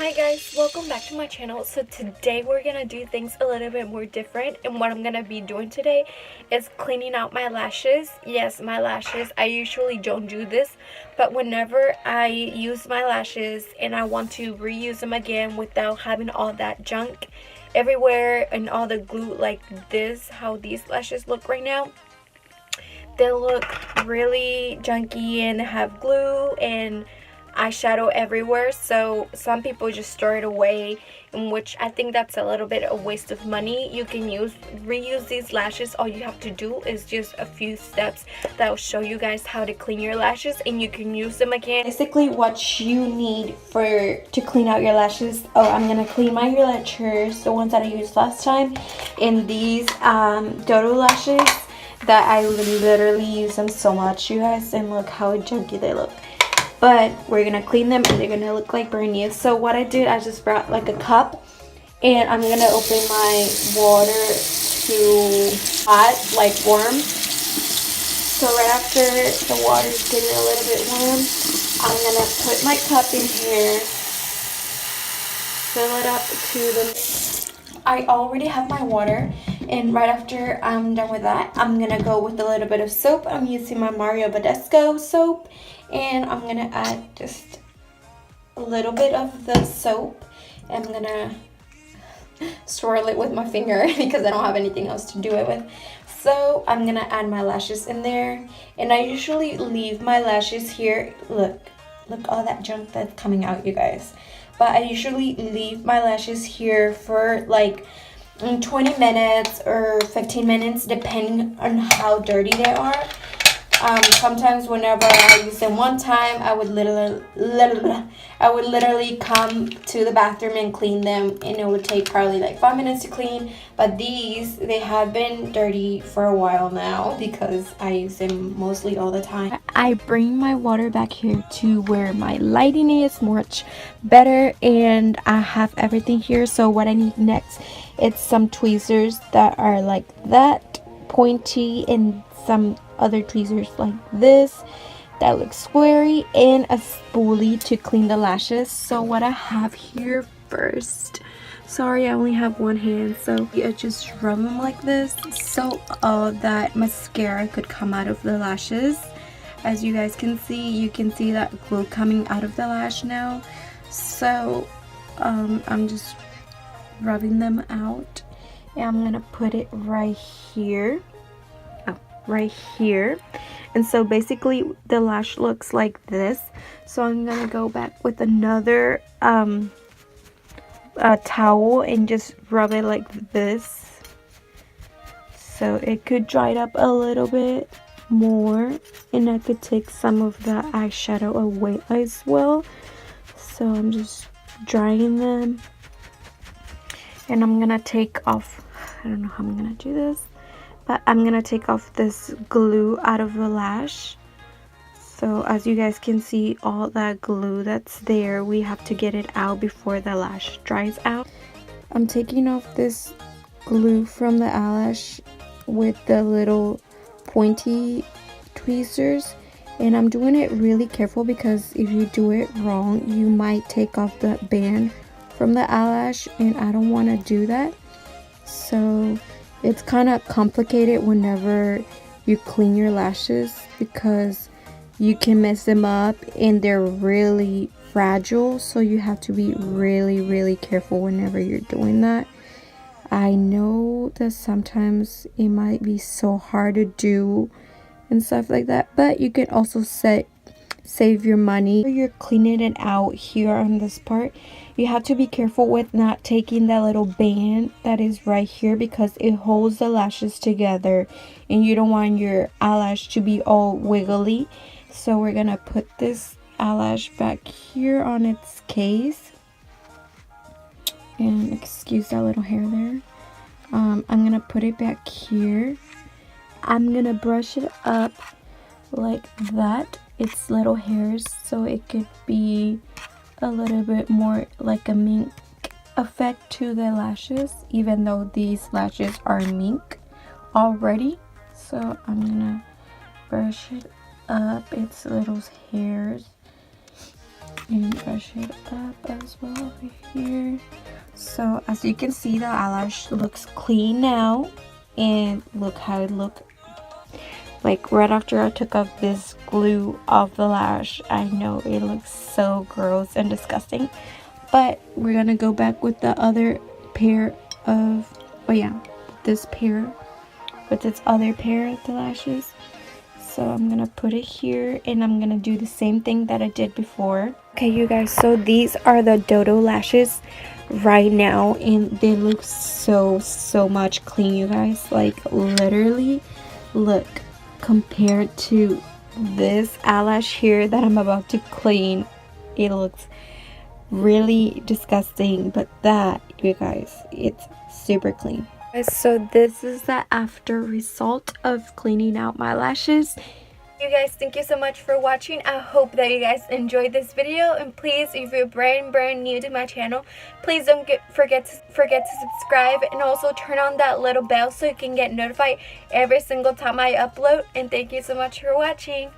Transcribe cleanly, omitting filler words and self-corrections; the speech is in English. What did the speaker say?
Hi guys, welcome back to my channel. So today we're gonna do things a little bit more different, and what I'm gonna be doing today is cleaning out my lashes. Yes, my lashes. I usually don't do this, but whenever I use my lashes and I want to reuse them again without having all that junk everywhere and all the glue like this, how these lashes look right now, they look really junky and have glue and eyeshadow everywhere. So some people just throw it away, in which I think that's a little bit a waste of money. You can reuse these lashes. All you have to do is just a few steps that will show you guys how to clean your lashes, and you can use them again. Basically what you need to clean out your lashes. I'm gonna clean my lashes, the ones that I used last time, in these dodo lashes that I literally use them so much, you guys, and look how junky they look. But we're gonna clean them and they're gonna look like brand new. So what I did, I just brought like a cup, and I'm gonna open my water to hot, like warm. So right after the water is getting a little bit warm, I'm gonna put my cup in here, fill it up to the... I already have my water, and right after I'm done with that, I'm gonna go with a little bit of soap. I'm using my Mario Badescu soap, and I'm gonna add just a little bit of the soap. I'm gonna swirl it with my finger because I don't have anything else to do it with. So I'm gonna add my lashes in there, and I usually leave my lashes here. Look all that junk that's coming out, you guys. But I usually leave my lashes here for like 20 minutes or 15 minutes depending on how dirty they are. Sometimes whenever I use them one time, I would literally come to the bathroom and clean them, and it would take probably like 5 minutes to clean. But these, they have been dirty for a while now because I use them mostly all the time. I bring my water back here to where my lighting is much better, and I have everything here. So what I need next, it's some tweezers that are like that, pointy, and some other tweezers like this that look squarey, and a spoolie to clean the lashes. So what I have here first, sorry I only have one hand, so I just rub them like this so that mascara could come out of the lashes. As you guys can see, you can see that glue coming out of the lash now. So I'm just rubbing them out, and I'm gonna put it right here. And so basically the lash looks like this. So I'm gonna go back with another towel and just rub it like this, so it could dry it up a little bit more, and I could take some of the eyeshadow away as well. So I'm just drying them, and I'm gonna take off, I don't know how I'm gonna do this, but I'm gonna take off this glue out of the lash. So as you guys can see, all that glue that's there, we have to get it out before the lash dries out. I'm taking off this glue from the eyelash with the little pointy tweezers, and I'm doing it really careful because if you do it wrong, you might take off the band from the eyelash, and I don't want to do that. So it's kind of complicated whenever you clean your lashes because you can mess them up, and they're really fragile, so you have to be really careful whenever you're doing that. I know that sometimes it might be so hard to do and stuff like that, but you can also save your money. You're cleaning it out here on this part, you have to be careful with not taking that little band that is right here because it holds the lashes together, and you don't want your eyelash to be all wiggly. So we're gonna put this eyelash back here on its case, and excuse that little hair there. I'm gonna put it back here. I'm gonna brush it up like that, its little hairs, so it could be a little bit more like a mink effect to the lashes, even though these lashes are mink already. So I'm gonna brush it up, its little hairs, and brush it up as well over here. So as you can see, the eyelash looks clean now, and look how it looked like right after I took off this glue off the lash. I know it looks so gross and disgusting, but we're gonna go back with the other pair of, oh yeah, this pair with its other pair of the lashes. So I'm gonna put it here, and I'm gonna do the same thing that I did before. Okay, you guys, so these are the dodo lashes right now, and they look so much clean, you guys. Like literally, look, compared to this eyelash here that I'm about to clean, it looks really disgusting, but that, you guys, it's super clean. So this is the after result of cleaning out my lashes. You guys, thank you so much for watching. I hope that you guys enjoyed this video, and please, if you're brand new to my channel, please don't forget to subscribe, and also turn on that little bell so you can get notified every single time I upload. And thank you so much for watching.